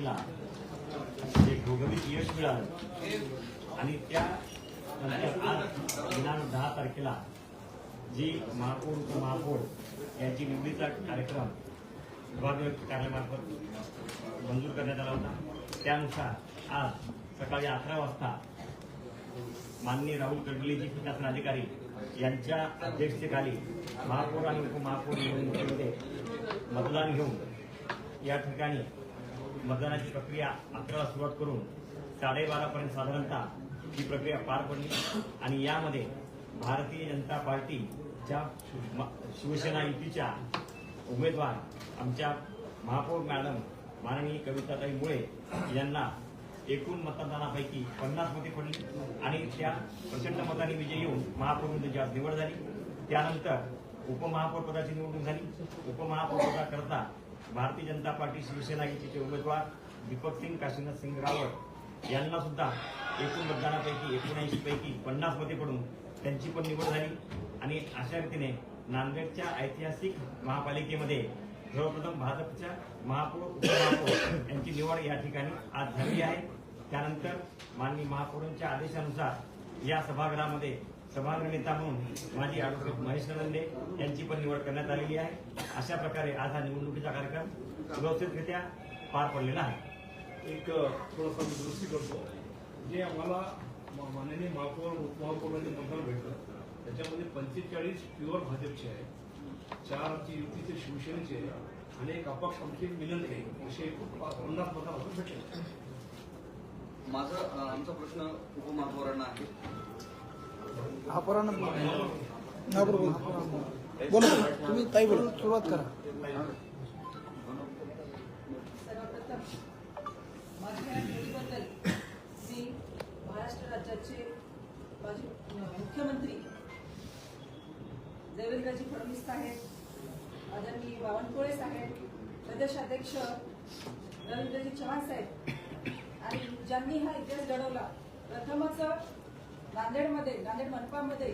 पार्टीला एक घवघवीत यश मिळालं आणि त्या नंतर आज दिनांक 10 तारखेला जी महापौर उपमहापौर यांची निवडीचा कार्यक्रम विभागीय कार्यालयामार्फत मंजूर करण्यात आला होता. त्यानुसार आज सकाळी 11 वाजता माननीय राहुल कर्डिलेजी प्रशासन अधिकारी यांच्या अध्यक्षतेखाली महापौर आणि उपमहापौर निवडणुकीमध्ये मतदान घेऊन या ठिकाणी मतदानाची प्रक्रिया 11ला सुरुवात करून 12:30 पर्यंत साधारणतः ही प्रक्रिया पार पडली आणि यामध्ये भारतीय जनता पार्टीच्या शिवसेना युतीच्या उमेदवार आमच्या महापौर मॅडम माननीय कविताताई मुळे यांना एकूण मतदानापैकी 50 मते पडली आणि त्या प्रचंड मतांनी विजयी येऊन महापौरपदाची आज निवड झाली. त्यानंतर उपमहापौर पदाची निवडणूक झाली. उपमहापौर पदाकरता भारतीय जनता पार्टी शिवसेना युतीचे उमेदवार दीपक सिंग काशीनाथ सिंग रावत यांना सुद्धा एकूण मतदानापैकी 79 पैकी 50 मते पडून त्यांची पण निवड झाली आणि अशा रीतीने नांदेडच्या ऐतिहासिक महापालिकेमध्ये सर्वप्रथम भाजपच्या महापौर उपमहापौर यांची निवड या ठिकाणी आज झाली आहे. त्यानंतर माननीय महापौरांच्या आदेशानुसार या सभागृहामध्ये सभागृह नेता म्हणून माजी ॲडव्होकेट महेश नलंदे यांची पण निवड करण्यात आलेली आहे. अशा प्रकारे आज हा निवडणुकीचा कार्यक्रम व्यवस्थितरित्या पार पडलेला आहे. एक थोडासा मी दुरुस्ती करतो. जे आम्हाला माननीय महापौर उपमहापौरांनी मतदान भेटलं त्याच्यामध्ये 45 प्युअर भाजपचे आहे, 4 आमची युतीचे शिवसेनेचे आणि एक अपक्ष आमचे मिलनते असे एकूण 50 मतांपासून भेटले. आमचा प्रश्न उपमहापौरांना आहे. बोला तुम्ही ताई बोला, सुरुवात करा. सर्वप्रथम माझ्या निवडीबद्दल मी महाराष्ट्र राज्याचे माजी मुख्यमंत्री देवेंद्रजी फडणवीस साहेब, आदरणीय बावनकुळे साहेब, प्रदेशाध्यक्ष रवींद्रजी चव्हाण साहेब आणि ज्यांनी हा इतिहास घडवला. प्रथमच नांदेड मनपामध्ये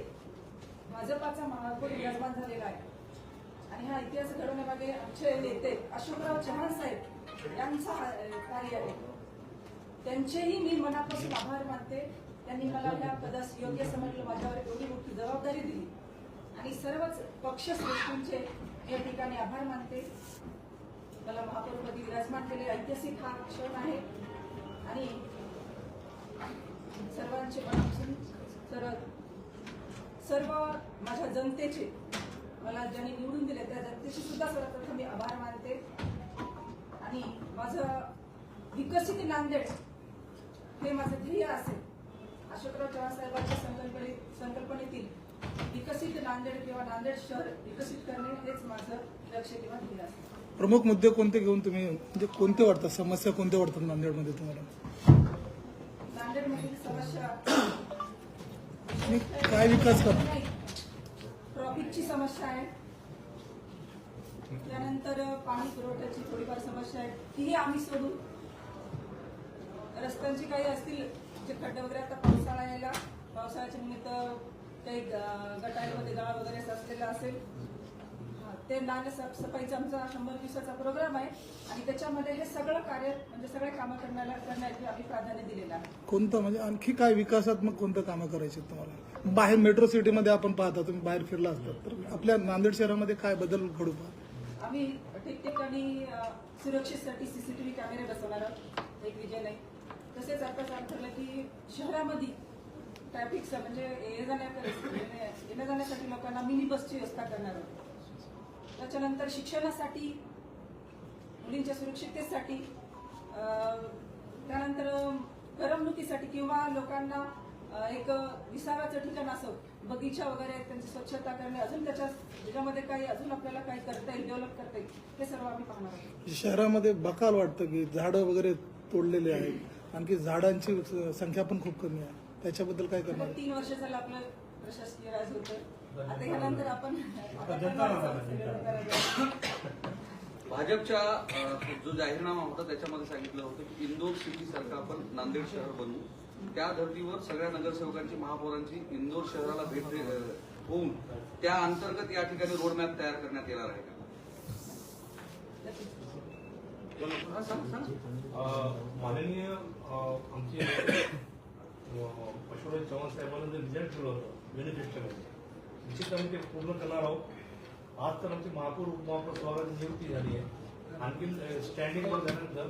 भाजपाचा महापौर विराजमान झालेला आहे आणि हा इतिहास घडवण्यामागे आमचे नेते अशोकराव चव्हाण साहेब यांचा कार्य आहे. त्यांचेही मी मनापासून आभार मानते. त्यांनी मला या पदास योग्य समजलं, माझ्यावर एवढी मोठी जबाबदारी दिली आणि सर्वच पक्षश्रेष्ठींचे या ठिकाणी आभार मानते. मला महापौरपदी विराजमान केले ऐतिहासिक हा क्षण आहे आणि सर्वांचे मनापासून सर्व माझ्या जनतेचे, मला ज्यांनी निवडून दिले त्या जनतेचे सुद्धा सर्वप्रथम मी आभार मानते आणि माझं विकसित नांदेड हे माझं ध्येय असेल. अशोकराव चव्हाण साहेबांच्या संकल्पनेतील विकसित नांदेड किंवा नांदेड शहर विकसित करणे हेच माझं लक्ष किंवा ध्येय असेल. प्रमुख मुद्दे कोणते घेऊन तुम्ही म्हणजे कोणते वाटतात, समस्या कोणत्या वाटतात नांदेडमध्ये तुम्हाला? नांदेडमधील समस्या काय विकास करा? ट्रॉफिकची समस्या आहे, त्यानंतर पाणी पुरवठ्याची थोडीफार समस्या आहे, तीही आम्ही सोडू. रस्त्यांची काही असतील जे खड्डे वगैरे, आता पावसाळा यायला, पावसाळ्याच्या निमित्त काही गटारीमध्ये गाळ वगैरे साचलेला असेल, ते नाले साफसफाईचा आमचा 100 दिवसाचा प्रोग्राम आहे आणि त्याच्यामध्ये हे सगळं कार्य म्हणजे सगळे कामं करण्याची आम्ही प्राधान्य दिलेलं आहे. कोणतं म्हणजे आणखी काय विकासात्मक कोणतं कामं करायची तुम्हाला? बाहेर मेट्रो सिटीमध्ये आपण पाहता, तुम्ही बाहेर फिरला असतात, तर आपल्या नांदेड शहरामध्ये काय बदल घडू पाहता? आम्ही ठिकठिकाणी सुरक्षेसाठी CCTV कॅमेरे बसवणार आहोत, एक विजय नाही. तसेच आता ठरलं की शहरामध्ये ट्रॅफिकचं म्हणजे येण्या जाण्यासाठी लोकांना मिनी बसची व्यवस्था करणार आहोत. त्याच्यानंतर शिक्षणासाठी, मुलींच्या सुरक्षिततेसाठी, त्यानंतर करमणुकीसाठी किंवा लोकांना एक विसाव्याचं ठिकाण असो, बगीचा वगैरे त्यांची स्वच्छता करणे, अजून त्याच्यामध्ये काही अजून आपल्याला काही करता येईल, डेव्हलप करता येईल, हे सर्व आम्ही पाहणार आहोत. शहरामध्ये बकाल वाटतं की झाडं वगैरे तोडलेले आहेत, आणखी झाडांची संख्या पण खूप कमी आहे, त्याच्याबद्दल काय करणार? 3 वर्ष झालं आपलं प्रशासकीय राज होतं. आता यानंतर आपण भाजपच्या जो जाहीरनामा होता त्याच्यामध्ये सांगितलं होतं की इंदोर सिटी सारखं आपण नांदेड शहर बनवू. त्या धर्तीवर सगळ्या नगरसेवकांची, महापौरांची इंदोर शहराला भेट होऊन त्या अंतर्गत या ठिकाणी रोडमॅप तयार करण्यात येणार आहे का? हा, सांग. माननीय आमचे पशुराज चव्हाण साहेबांना जे रिझल्ट दिलं होतं मॅनिफेस्टोमध्ये निश्चित आम्ही ते पूर्ण करणार आहोत. आज तर आमची महापौर उपमहापौर पवारांची नियुक्ती झाली आहे. आणखी स्टँडिंग वर झाल्यानंतर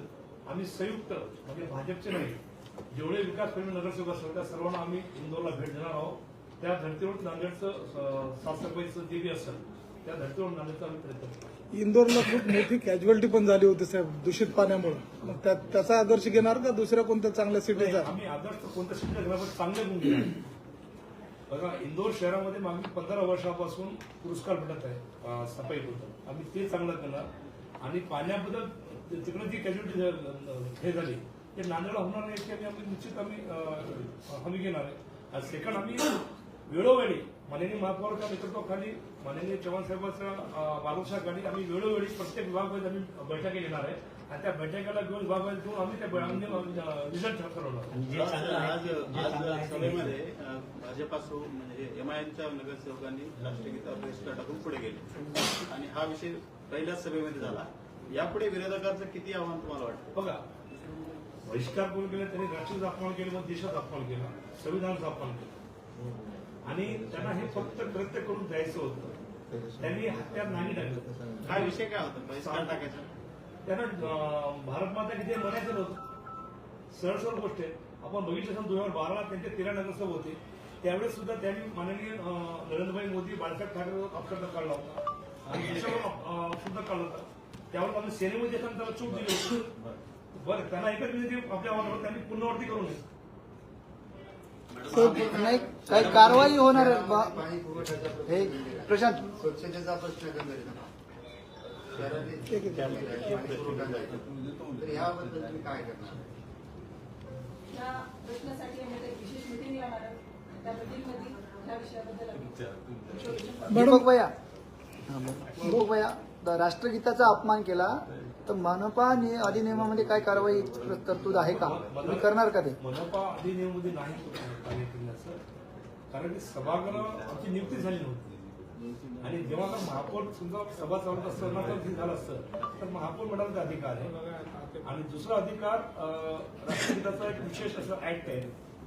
आम्ही संयुक्त म्हणजे भाजपचे नाही जेवढे विकासप्रेमी नगरसेवक असतात त्या सर्वांना आम्ही इंदोरला भेट देणार आहोत. त्या धर्तीवर नांदेडचं साफसफाईचं जे बी असेल त्या धर्तीवर नांदेडचा आम्ही प्रयत्न करतो. इंदोरला खूप मोठी कॅज्युअलिटी पण झाली होती साहेब दूषित पाण्यामुळे. मग त्याचा आदर्श घेणार का दुसऱ्या कोणत्या चांगल्या सिटीचा? आम्ही आदर्श कोणत्या शिक्षण घेणार चांगले गुण घेणार. बघा इंदोर शहरामध्ये मागील 15 वर्षापासून पुरस्कार भेटत आहे सफाईबद्दल. आम्ही ते चांगलं करणार आणि पाण्याबद्दल तिकडे जी कॅज्युलिटी हे झाली ते नांदेडला होणार नाही याची आम्ही निश्चित हमी घेणार आहे. सेकंड आम्ही वेळोवेळी माननीय महापौरांच्या नेतृत्वाखाली माननीय चव्हाण साहेबांच्या मार्गदर्शनाखाली आम्ही वेळोवेळी प्रत्येक विभागामध्ये आम्ही बैठकी घेणार आहे आणि त्या बैठकीला घेऊन विभागामध्ये घेऊन आम्ही त्या रिझल्ट ठरवणार. आणि जे चांगलं आहे, जे चांगलं आहे आज ते सभेमध्ये भाजपासोबत म्हणजे एमआयएमच्या नगरसेवकांनी राष्ट्रगीतावर बहिष्कार टाकून पुढे गेले आणि हा विषय पहिल्याच सभेमध्ये झाला. यापुढे विरोधकांचं किती आव्हान तुम्हाला वाटतं? बघा बहिष्कार कोण केला त्यांनी राष्ट्रीय अपमान केलं मग देशाचा अपमान केला संविधानाचा अपमान केला आणि त्यांना हे फक्त कृत्य करून द्यायचं होतं. त्यांनी हत्यार नाही टाकलं. काय विषय काय होता बहिष्कार टाकायचा? त्यांना भारत माता किती म्हणायचं नव्हतं. सरळ गोष्ट आहे. आपण बघितलं असेल 2012ला त्यांचे 13 नगरसेवक होते त्यावेळेस सुद्धा त्यांनी माननीय नरेंद्रभाई मोदी बाळासाहेब ठाकरेवर अपशब्द काढला होता आणि देशावर सुद्धा काढला होता. त्यावर आम्ही सेनेमध्ये असताना त्याला चूक दिली होती. बरं त्यांना एकच विनंती आपल्या आव्हानावर त्यांनी पुनरावृत्ती करू नये. नाही काही कारवाई होणार आहे बा? पाणी पुरवठ्याचा प्रश्न हे गंभीर आहे. प्रशांत स्वच्छतेचा प्रश्न गंभीर आहे. शहरातील पाणी पुरवठा नाही. तर याबद्दल तुम्ही काय करणार? या प्रश्नासाठी आम्ही एक विशेष मीटिंग लावणार आहोत. त्या मीटिंगमध्ये ह्या विषयाबद्दल आम्ही दीपक भैया राष्ट्रगीताचा अपमान केला तर मनपा अधिनियमामध्ये काय कारवाई तरतूद आहे का? तुम्ही करणार का ते? मनपा अधिनियमामध्ये नाही कार्य करण्याचं कारण की सभागृह आमची नियुक्ती झाली नव्हती आणि जेव्हा आता महापौर समजा सभा चालत असताना जर हे झालं असतं तर महापौर मंडळाचा अधिकार आहे आणि दुसरा अधिकार राष्ट्रगीताचा एक विशेष असं ऍक्ट आहे.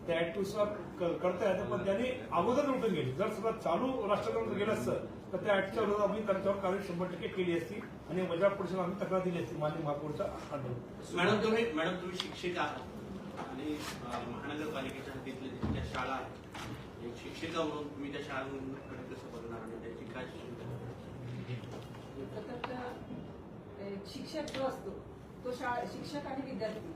त्या ऍक्टनुसार करता येतं पण त्यांनी अगोदर उठून गेली. जर सुद्धा चालू राष्ट्रगीत गेलं असतं तर त्या ऍक्टच्या विरोधात आम्ही त्यांच्यावर कारवाई 100% केली असती आणि वजा पुढच्या आम्ही तक्रार दिली असती माननीय महापौरचा आढळ. मॅडम तुम्ही शिक्षक आहात आणि महानगरपालिकेच्या हद्दीतल्या ज्या शाळा आहेत एक शिक्षिका म्हणून तुम्ही त्या शाळांकडे कसं बघणार आणि त्याची काय शिक्षक जो असतो तो शिक्षक आणि विद्यार्थी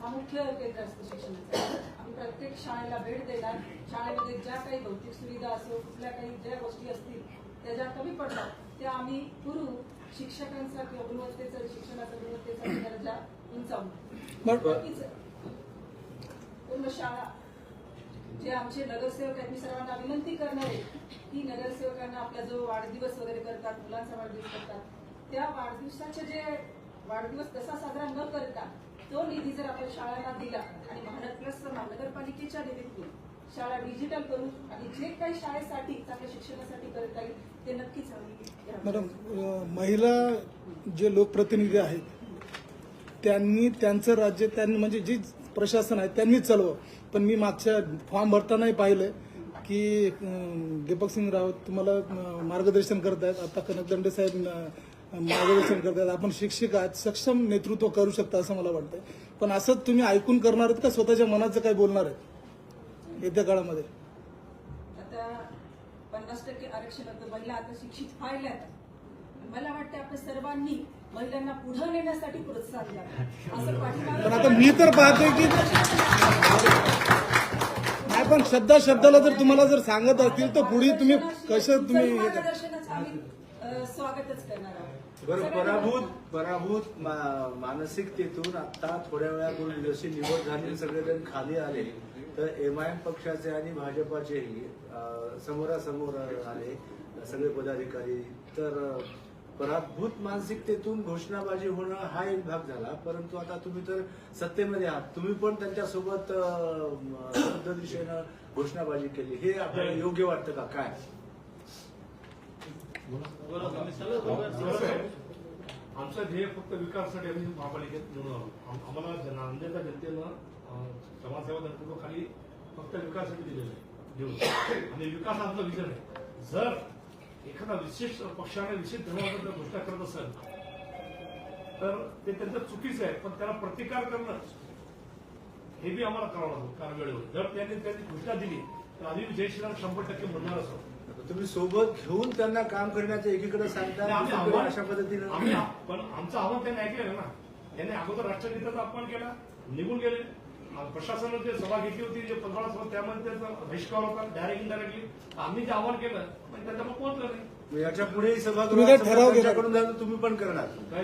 हा मुख्य केंद्र असतो शिक्षणाचा. आम्ही प्रत्येक शाळेला भेट देणार. शाळेमध्ये ज्या काही भौतिक सुविधा असो कुठल्या काही ज्या गोष्टी असतील त्या ज्या कमी पडतात त्या आम्ही पुरवू. शिक्षकांचा किंवा गुणवत्तेचा शिक्षणाचा गुणवत्तेचा दर्जा उंचावू. पूर्ण शाळा जे आमचे नगरसेवक आहेत मी सर्वांना विनंती करणार आहे की नगरसेवकांना आपला जो वाढदिवस वगैरे करतात मुलांचा वाढदिवस करतात त्या वाढदिवसाचे जे वाढदिवस तसा साजरा न करता तो निधी जर आपण शाळांना दिला आणि महानगरपालिकेच्या निधीतून शाळा डिजिटल करू आणि जे काही शाळेसाठी चांगल्या शिक्षणासाठी करता येईल ते नक्कीच आम्ही. मॅडम महिला जे लोकप्रतिनिधी आहेत त्यांनी त्यांचं राज्य त्यांनी म्हणजे जी प्रशासन आहे त्यांनीच चालवं. पण मी मागच्या फॉर्म भरतानाही पाहिलं की दीपक सिंग रावत तुम्हाला मार्गदर्शन करतायत. आता कनक दंडे साहेब मार्गदर्शन करतात. आपण शिक्षक आहात सक्षम नेतृत्व करू शकता असं मला वाटतंय. पण असंच तुम्ही ऐकून करणार आहेत का स्वतःच्या मनाचं काय बोलणार आहेत येत्या काळामध्ये? आता 50% आरक्षण होतं. महिला आता शिक्षित व्हायला मला वाटतं आपण सर्वांनी महिलांना पुढे नेण्यासाठी प्रोत्साहन द्यावं असं पाठिंबा. पण आता मी तर पाहतोय की नाही पण शब्दाला जर तुम्हाला जर सांगत असतील तर पुढे तुम्ही कसं तुम्ही मार्गदर्शनाचं आम्ही स्वागतच करणार आहोत. बरं पराभूत मानसिकतेतून आता थोड्या वेळापूर्वी जशी निवड झाली सगळेजण खाली आले तर एमआयएम पक्षाचे आणि भाजपाचेही समोरासमोर आले सगळे पदाधिकारी. तर पराभूत मानसिकतेतून घोषणाबाजी होणं हा एक भाग झाला. परंतु आता तुम्ही तर सत्तेमध्ये आहात तुम्ही पण त्यांच्यासोबत विरुद्ध दिशेनं घोषणाबाजी केली हे आपल्याला योग्य वाटतं का काय? आमचं ध्येय फक्त विकासासाठी आम्ही महापालिकेत निवडून आलो. आम्हाला नांदेडच्या जनतेनं समाजसेवा नेतृत्वाखाली फक्त विकासासाठी दिलेलं आहे देऊन, आणि विकास आमचा विजन आहे. जर एखादा विशिष्ट पक्षाने विशिष्ट धर्माबद्दल घोषणा करत असेल तर ते त्यांचं चुकीचं आहे, पण त्याला प्रतिकार करणं हे बी आम्हाला करावं लागतं. कारण वेळेवर जर त्यांनी घोषणा दिली तर आम्ही जय श्रीराम 100% म्हणणार असतो. तुम्ही सोबत घेऊन त्यांना काम करण्याचं एकीकडे सांगता, दुसरीकडे अशा पद्धतीनं पण आमचं आव्हान त्यांनी ऐकलं ना. त्यांनी अगोदर राष्ट्रगीताचा अपमान केला, निघून गेले. प्रशासनाने जे सभा घेतली होती, जे 15 सभा, त्यामध्ये त्याचा बहिष्कार होता डायरेक्ट इनडायरेक्टली. आम्ही जे आव्हान केलं पण त्याच्यावर पोहोचलं नाही. याच्या पुढेही तुम्ही काय ठराव घेता? सभागृहाकडून झालं तुम्ही पण करणार. काय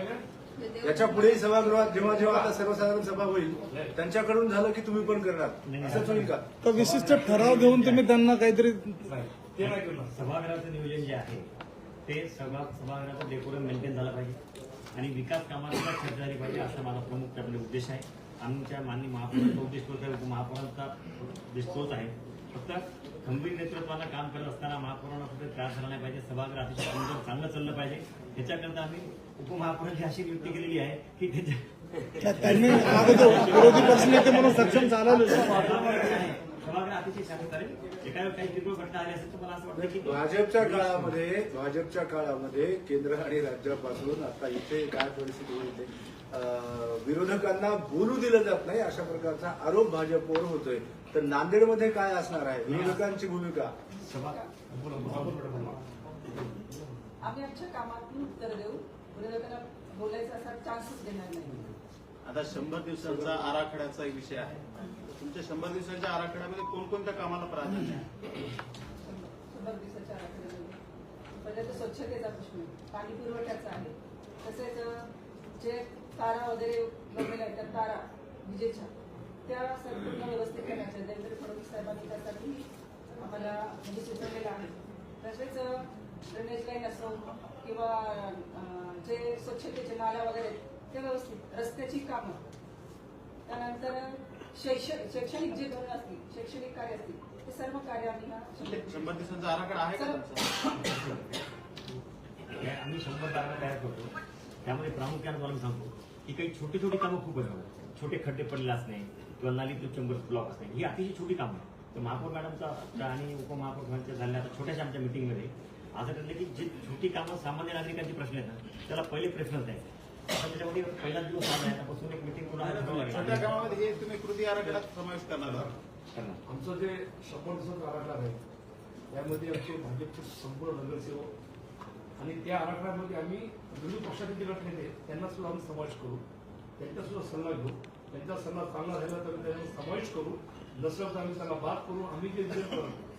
याच्या पुढेही सभागृहात जेव्हा जेव्हा आता सर्वसाधारण सभा होईल त्यांच्याकडून झालं की तुम्ही पण करणार, असंच होईल का? तर विशिष्ट ठराव घेऊन तुम्ही त्यांना काहीतरी ते नाही करणार. सभागृहाचं नियोजन जे आहे ते सभागृहाचं डेकोरम मेंटेन झालं पाहिजे आणि विकास कामांचा चर्चा झाली पाहिजे, असा माझा प्रमुख आपला उद्देश आहे. आमच्या माननीय महापौरांचा उद्देश तोच आहे, उपमहापौरांचा उद्देश तोच आहे. फक्त खंबीर नेतृत्वाला काम करत असताना महापौरांना कुठे त्रास झाला नाही पाहिजे, सभागृह अतिशय सुंदर चांगलं चाललं पाहिजे. त्याच्याकरता आम्ही उपमहापौरांची अशी नियुक्ती केलेली आहे की त्यांनी अगोदर विरोधी पक्षनेते म्हणून सक्षम चालवले. सभागृह अतिशय शांत करेल. एखाद्या काही किरकोळ घटना आली असेल तर मला असं वाटतं की भाजपच्या काळामध्ये केंद्र आणि राज्यापासून आता इथे काय परिस्थिती होते, विरोधकांना बोलू दिलं जात नाही अशा प्रकारचा आरोप भाजपवर होतोय. तर नांदेडमध्ये काय असणार आहे विरोधकांची भूमिका? आम्ही आमच्या कामातून उत्तर देऊ, विरोधकांना बोलायचा असा चान्सच देणार नाही. आता 100 दिवसांचा आराखड्याचा एक विषय आहे. तुमच्या 100 दिवसांच्या आराखड्यामध्ये कोणकोणत्या कामाला प्राधान्य आहे? 100 दिवसाच्या आराखड्यामध्ये पहिलं तर स्वच्छतेचा प्रश्न, पाणी पुरवठ्याचा आहे. तसेच जे तारा वगैरे लावलेल्या आहेत त्या तारा विजेच्या त्या संपूर्ण व्यवस्थित करण्याच्या देवेंद्र फडणवीस साहेबांनी त्यासाठी आम्हाला म्हणजे सुचवलेलं आहे. तसेच ड्रेनेज लाईन असो किंवा जे स्वच्छतेचे नाल्या वगैरे ते व्यवस्थित, रस्त्याची कामं, त्यानंतर शैक्षणिक जे धोरण असतील, शैक्षणिक कार्य असतील ते सर्व कार्य आम्ही 100 दिवसांचा आराखडा आहे का तुमचा? आम्ही 100 तारखा तयार करतो. त्यामध्ये प्रामुख्याने तुम्हाला सांगतो की काही छोटी छोटी कामं खूप आहेत. छोटे खड्डे पडले असणे किंवा नालीत चंबर ब्लॉक असणे ही अतिशय छोटी कामं आहेत. तर महापौर मॅडमचा आणि उपमहापौरांच्या झाल्या आता छोट्याशा आमच्या मिटिंगमध्ये असं ठरलं की जी छोटी कामं सामान्य नागरिकांची प्रश्न आहेत ना त्याला पहिले प्रेफरन्स आहे. आता त्याच्यामध्ये पहिला दिवस आला आहे, त्यापासून एक मिटिंग छोट्या कामामध्ये हे तुम्ही कृती आराखड्यात समावेश करणार आहात. आमचं जे 100 दिवसाचा आराखडा आहे त्यामध्ये आमचे भाजपचे संपूर्ण नगरसेवक आणि त्या आराखड्यामध्ये आम्ही विरोधी पक्षाचे जे गट नेते त्यांना सुद्धा आम्ही समावेश करू, त्यांचा सुद्धा सल्ला घेऊ. त्यांचा सल्ला चांगला झाला तर त्यांना समावेश करू, नसलं तर आम्ही त्यांना बात करू. आम्ही जे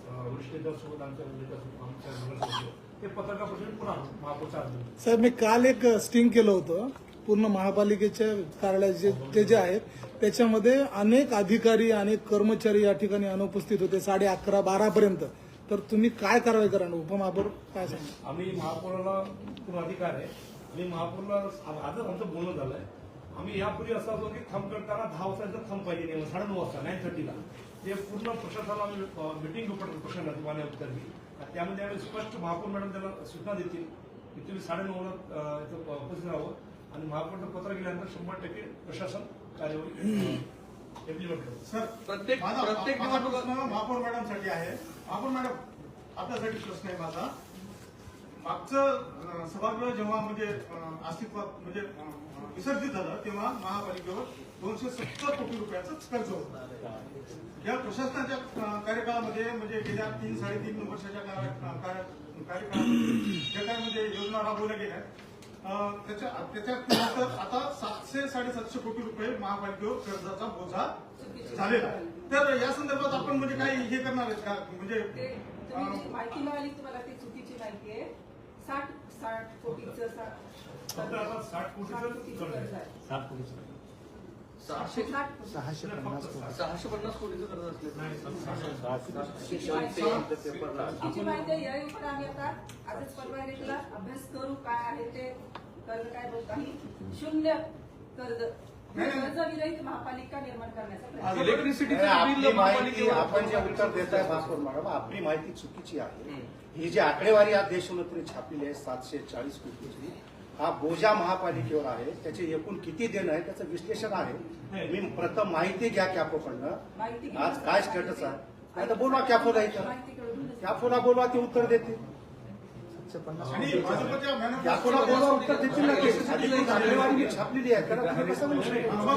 वरिष्ठ नेत्यांसोबत आमच्या नगरसेवक ते पत्रकापासून पुन्हा महापौरच्या साहेब, मी काल एक स्टिंग केलं होतं पूर्ण महापालिकेच्या कार्यालयाचे जे आहेत त्याच्यामध्ये अनेक अधिकारी अनेक कर्मचारी या ठिकाणी अनुपस्थित होते 11:30 12 तर तुम्ही काय कारवाई करा? उपमहापौर काय सांगा? आम्ही महापौराला पूर्ण अधिकार आहे आणि महापौरला आजच आमचं बोलणं झालंय. आम्ही यापूर्वी असं होतो की थंब करताना 10 वाजता थंब पाहिजे नाही, 9:30 वाजता 9:30 ते पूर्ण प्रशासनाला आम्ही मिटिंग प्रशासनाची मान्य करली. त्यामध्ये आम्ही स्पष्ट महापौर मॅडम त्यांना सूचना देतील की तुम्ही 9:30 इथं उपस्थित राहावं आणि महापौरचं पत्र गेल्यानंतर 100% प्रशासन कार्यवाही इम्प्लिमेंट करतो. सर, प्रत्येक प्रश्न महापौर मॅडमसाठी आहे. महापौर मॅडम, आपल्यासाठी प्रश्न आहे माझा. मागचं सभागृह जेव्हा म्हणजे अस्तित्वात म्हणजे विसर्जित झालं तेव्हा महापालिकेवर 270 कोटी रुपयाचं कर्ज होतं. या प्रशासनाच्या कार्यकाळामध्ये म्हणजे गेल्या 3-3.5 वर्षाच्या कार्यकाळामध्ये जे काय म्हणजे योजना राबवल्या गेल्या त्याच्यानंतर आता 700-750 कोटी रुपये महापालिकेवर कर्जाचा बोजा झालेला आहे. तर या संदर्भात आपण म्हणजे काही हे करणार आहेत का? म्हणजे तुम्ही माहिती मिळाली तुम्हाला ती चुकीची माहिती आहे. 60 कोटीचं फक्त आता 60 कोटीचं कर्ज आहे. 7 कोटी 650 कोटीचं कर्ज चुकीची माहिती आहे. याही पण आम्ही आता आजच परवा केला अभ्यास करू काय आहे ते कर्ज काय बोलत काही 0 कर्ज कर्जविरहित महापालिका निर्माण करण्याचा प्रयत्न. इलेक्ट्रिसिटीचं बिल महापालिकेवर आपण जे उत्तर देत आहे भास्कर मॅडम, आपली माहिती चुकीची आहे. ही जी आकडेवारी आज देशोन्नतीने छापलेली आहे 740 कोटीची, हा बोजा महापालिकेवर आहे. त्याचे एकूण किती देणं आहे त्याचं विश्लेषण आहे. मी प्रथम माहिती घ्या कॅपोकडनं आज काय स्टेटस आहे. नाही तर बोलवा कॅपोला इथं, कॅपोला बोलवा ते उत्तर देतील. आणि भाजपच्या मॅनिफेस्टो कॅपोला बोलवा उत्तर देतील ना. ते अधिकृत आकडेवारी मी छापलेली आहे. कारण तुम्ही कसं म्हणू शकता?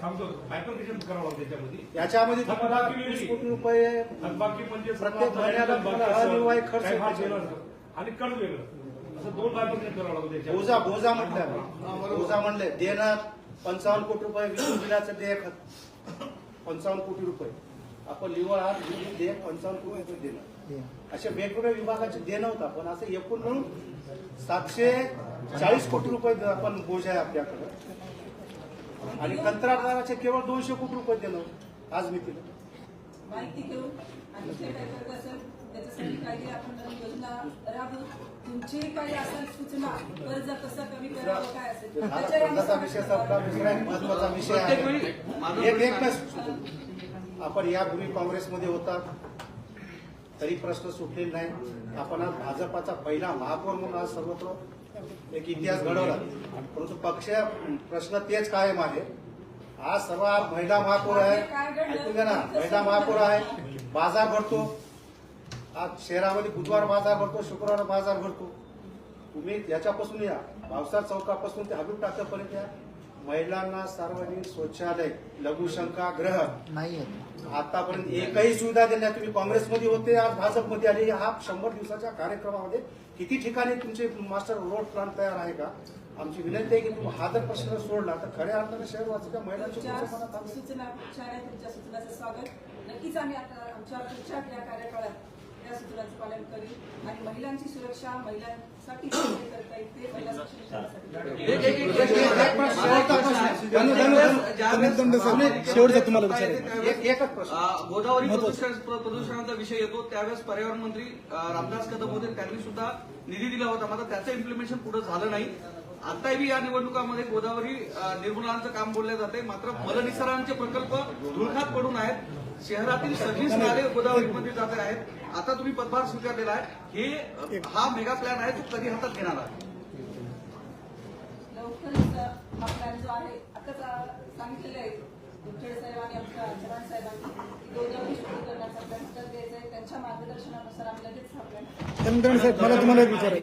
सांगतो बायफर्केशन करावं लागतं त्याच्यामध्ये. याच्यामध्ये तुम्हाला 20 कोटी रुपये थकबाकी म्हणजे प्रत्येक महिन्याला तुम्हाला अनिवार्य खर्च येतो. आणि कर्ज वेगळं असं 2 बायफर्केशन करावं लागतं त्याच्यामध्ये. बोजा म्हटलं, बोजा म्हणले देणं 55 कोटी रुपये विद्युत बिलाचं देयक 55 कोटी रुपये. आपण लिव्हर आज विद्युत देयक 55 कोटी रुपये देणं. अशा वेगवेगळ्या विभागाचे देणं होतं. पण असं एकूण मिळून 740 कोटी रुपये आपण बोजा आहे आपल्याकडे. आणि कंत्राटदाराचे केवळ 200 कोटी रुपये देणं आज मी केलं. माहिती घेऊन आणि जे काही करत असेल त्याच्यासाठी काही आपण नवीन योजना राबवू. तुमची काही असेल सूचना कर्ज कसं कमी करावं काय असेल हा त्याच्यावर आम्ही कर्जाचा विषय संपला. दुसरा एक महत्वाचा विषय आहे. एक नाही, आपण यापूर्वी काँग्रेसमध्ये होता तरी प्रश्न सुटलेले नाही. आपण आज भाजपाचा पहिला महापौर म्हणून आज सर्वत्र एक इतिहास घडवला. परंतु पक्ष प्रश्न तेच कायम आहे. आज सर्व महिला महापौर आहे. ऐकून घ्या ना, महिला महापौर आहे. बाजार भरतो. आज शहरामध्ये बुधवार बाजार भरतो, शुक्रवार बाजार भरतो. तुम्ही याच्यापासून या भावसार चौकापासून ते हबीब टाक्यापर्यंत या. महिलांना सार्वजनिक शौचालय, लघुशंकागृह नाही आतापर्यंत एकही सुविधा दिल्या. तुम्ही काँग्रेसमध्ये होते, आज भाजपमध्ये आले. हा 100 दिवसाच्या कार्यक्रमामध्ये किती ठिकाणी तुमचे मास्टर रोड प्लॅन तयार आहे का? आमची विनंती आहे की तुम्ही हा जर प्रश्न सोडला तर खऱ्या अर्थाने शहर वाचच्या महिलांची तुमच्या मनात आली. सूचना खूप छान आहे. तुमच्या सूचनाचं स्वागत. नक्कीच आम्ही आता आमच्या पुढच्या या कार्यकाळात त्या सूचनांचं पालन करीन आणि महिलांची सुरक्षा महिलांसाठी जे काही करता येईल ते महिला सक्षमीकरणासाठी. शेवटचा तुम्हाला विचारायचं. एकच प्रश्न. गोदावरी प्रदूषणाचा विषय येतो त्यावेळेस पर्यावरण मंत्री रामदास कदम होते. त्यांनी सुद्धा निधी दिला होता. मात्र त्याचं इम्प्लिमेंटेशन पुढे झालं नाही. आताही या निवडणुकामध्ये गोदावरी निर्मूलनाचं काम बोलले जाते. मात्र मलनिस्सारांचे प्रकल्प धुळखात पडून आहेत. शहरातील सगळीच नाले गोदावरीमध्ये जाते आहेत. आता तुम्ही पदभार स्वीकारलेला आहे. हा मेगा प्लॅन आहे तो कधी हातात घेणार आहे? लवकरच हा प्लॅन जो आहे आताच सांगितलेलं आहे दुधखेड साहेब आणि आमच्या चव्हाण साहेबांनी गोदावरी शुद्धीकरणाचा प्लॅन हातात द्यायचा आहे. त्यांच्या मार्गदर्शनानुसार आम्ही लगेच हा प्लॅन साहेब मला तुम्हाला एक विचारायचं.